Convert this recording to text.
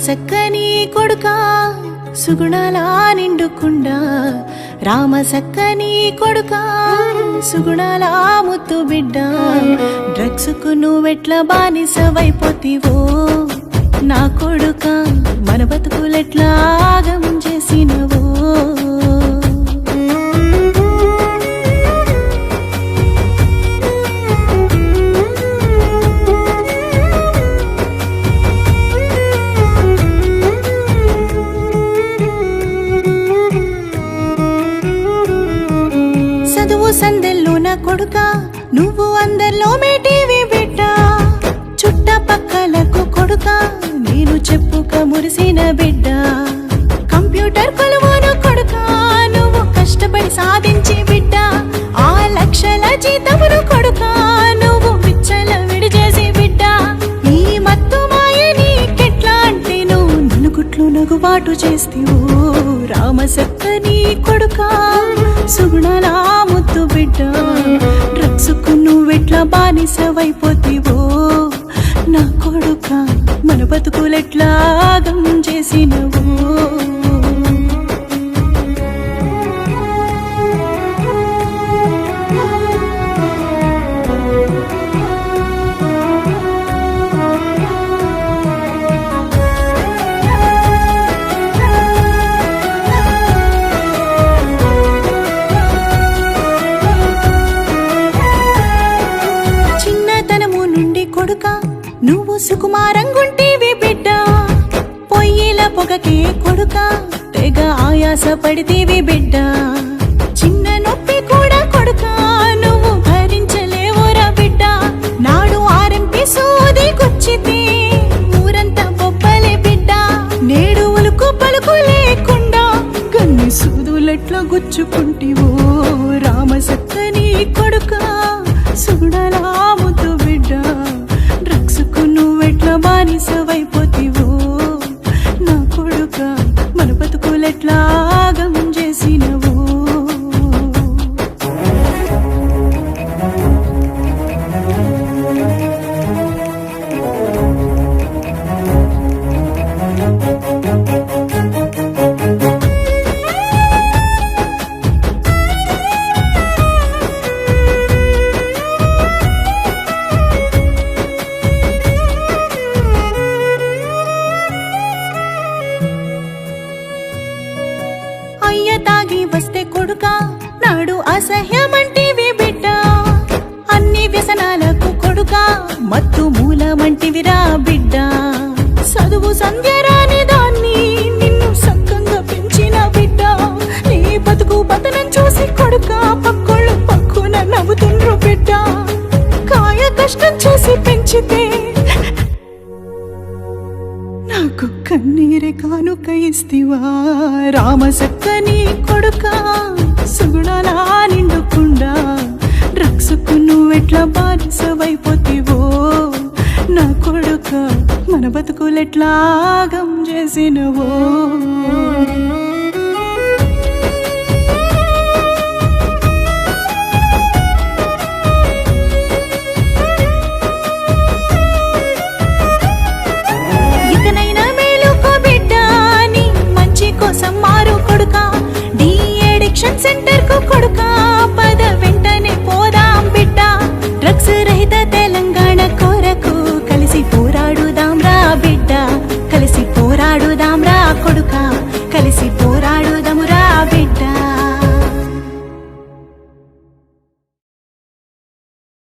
సక్కని కొడుకా సుగుణాల నిండుకుండా, రామ సక్కని కొడుకా సుగుణాల ముత్తు బిడ్డ. డ్రగ్స్ కు నువ్వెట్లా బానిసవైపోతివో నా కొడుకా, మన బతుకులెట్లా ఆగం చేసినవో. చదువు సందెల్లో నా కొడుకా నువ్వు అందరిలో మేటివి బిడ్డ. చుట్టపక్కలకు కొడుకా నేను చెప్పుక మురిసిన బిడ్డ. కంప్యూటర్ కొలువును కొడుకా నువ్వు కష్టపడి సాధించి బిడ్డ. ఆ లక్షల జీతమును కొడుకా నువ్వు పిచ్చల విడిచేసి బిడ్డ. ఈ మత్తు మాయ నీకెట్లా అంటే నువ్వు నన్ను గుట్లు నగుబాటు చేస్తేవో రామ సక్కని కొడుకా సుగుణాల ముద్దు బిడ్డ. డ్రగ్స్ కు నువ్వెట్లా బానిసవైపోతివో నా కొడుకా, మన బతుకులెట్లా ఆగం చేసినవో. కొడుకా నువ్వు సుకుమారంగుంటేవి బిడ్డ. పొయ్యిల పొగకే కొడుకా తెగ ఆయాస పడితేవి బిడ్డ. చిన్న నొప్పి కూడా కొడుకా నువ్వు భరించలేవురా బిడ్డ. నాడు ఆర్ఎంపీ సోది కొచ్చితే ఊరంతా బొబ్బలే బిడ్డ. నేడు ఉలుకు పలుకు లేకుండా కన్ని సూదులెట్లా గుచ్చుకుంటివో రామ సక్కని కొడుకా సుగుణాల ముద్దు బిడ్డ. డ్రగ్స్ కు నువ్వెట్లా బానిసవైపోతివో నా కొడుకా, మన బతుకులెట్లా ఆగం చేసినవో. అయ్య తాగి వస్తే కొడుకా నాడు అసహ్యమంటివి బిడ్డ. అన్ని వ్యసనాలకు కొడుకా మత్తు మూలమంటివిరా బిడ్డ. చదువు సంధ్యరాని దాన్ని నిన్ను సక్కంగా పెంచిన బిడ్డ. నీ బతుకు పతనం చూసి కొడుకా పక్కోళ్ళు పక్కున నవ్వుతుండ్రు బిడ్డ. కాయ కష్టం చేసి పెంచితే నాకు కన్నీరే కానుక ఇస్తివా రామ సక్కని కొడుకా సుగుణాల నిండుకుండా. డ్రగ్స్ కు నువ్వెట్లా బానిసవైపోతివో నా కొడుకా, మన బతుకులెట్లా ఆగం చేసినవో.